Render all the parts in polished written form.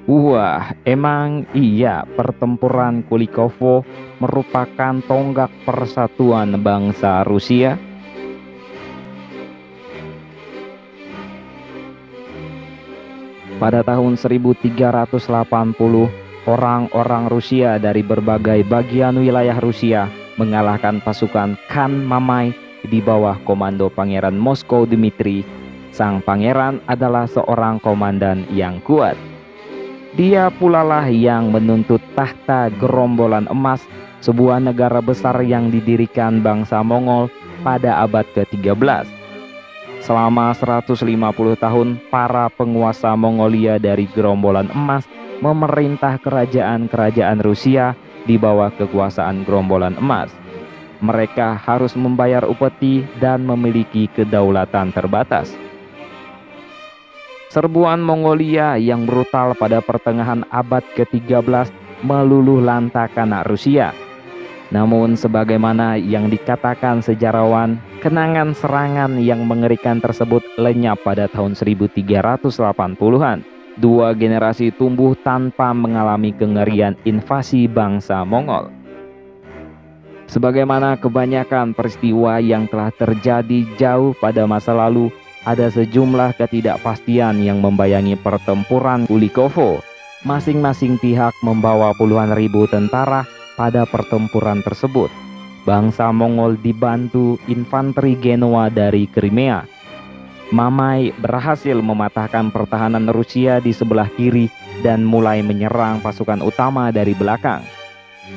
Wah, emang iya pertempuran Kulikovo merupakan tonggak persatuan bangsa Rusia? Pada tahun 1380, orang-orang Rusia dari berbagai bagian wilayah Rusia mengalahkan pasukan Khan Mamai di bawah komando Pangeran Moskow Dmitri. Sang pangeran adalah seorang komandan yang kuat. Dia pulalah yang menuntut tahta Gerombolan Emas, sebuah negara besar yang didirikan bangsa Mongol pada abad ke-13. Selama 150 tahun, para penguasa Mongolia dari Gerombolan Emas memerintah kerajaan-kerajaan Rusia di bawah kekuasaan Gerombolan Emas. Mereka harus membayar upeti dan memiliki kedaulatan terbatas. Serbuan Mongolia yang brutal pada pertengahan abad ke-13 meluluh lantakkan Rusia. Namun sebagaimana yang dikatakan sejarawan, kenangan serangan yang mengerikan tersebut lenyap pada tahun 1380-an. Dua generasi tumbuh tanpa mengalami kengerian invasi bangsa Mongol. Sebagaimana kebanyakan peristiwa yang telah terjadi jauh pada masa lalu, ada sejumlah ketidakpastian yang membayangi pertempuran Kulikovo. Masing-masing pihak membawa puluhan ribu tentara pada pertempuran tersebut. Bangsa Mongol dibantu infanteri Genoa dari Crimea. Mamai berhasil mematahkan pertahanan Rusia di sebelah kiri dan mulai menyerang pasukan utama dari belakang.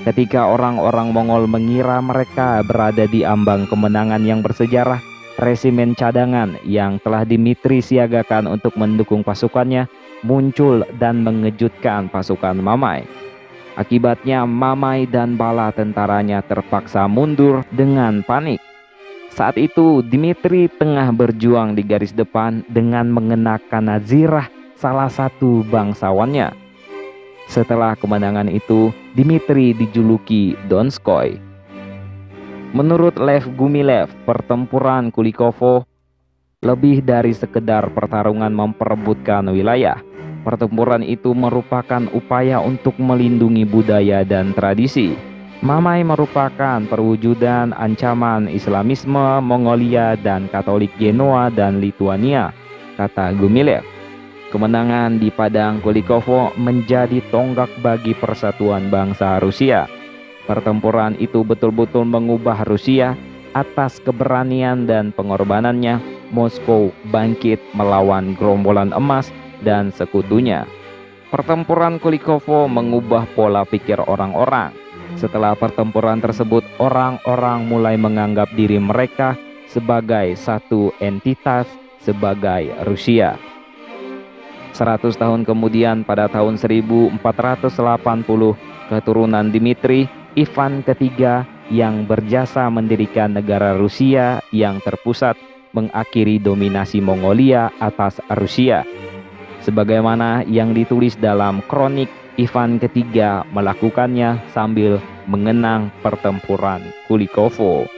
Ketika orang-orang Mongol mengira mereka berada di ambang kemenangan yang bersejarah, resimen cadangan yang telah Dmitri siagakan untuk mendukung pasukannya muncul dan mengejutkan pasukan Mamai. Akibatnya Mamai dan bala tentaranya terpaksa mundur dengan panik. Saat itu Dmitri tengah berjuang di garis depan dengan mengenakan nazirah salah satu bangsawannya. Setelah kemenangan itu, Dmitri dijuluki Donskoy. Menurut Lev Gumilev, pertempuran Kulikovo lebih dari sekedar pertarungan memperebutkan wilayah. Pertempuran itu merupakan upaya untuk melindungi budaya dan tradisi. Mamai merupakan perwujudan ancaman Islamisme Mongolia dan Katolik Genoa dan Lituania, kata Gumilev. Kemenangan di padang Kulikovo menjadi tonggak bagi persatuan bangsa Rusia. Pertempuran itu betul-betul mengubah Rusia. Atas keberanian dan pengorbanannya, Moskow bangkit melawan Gerombolan Emas dan sekutunya. Pertempuran Kulikovo mengubah pola pikir orang-orang. Setelah pertempuran tersebut, orang-orang mulai menganggap diri mereka sebagai satu entitas, sebagai Rusia. 100 tahun kemudian, pada tahun 1480, keturunan Dmitri, Ivan ketiga, yang berjasa mendirikan negara Rusia yang terpusat, mengakhiri dominasi Mongolia atas Rusia. Sebagaimana yang ditulis dalam kronik, Ivan ketiga melakukannya sambil mengenang pertempuran Kulikovo.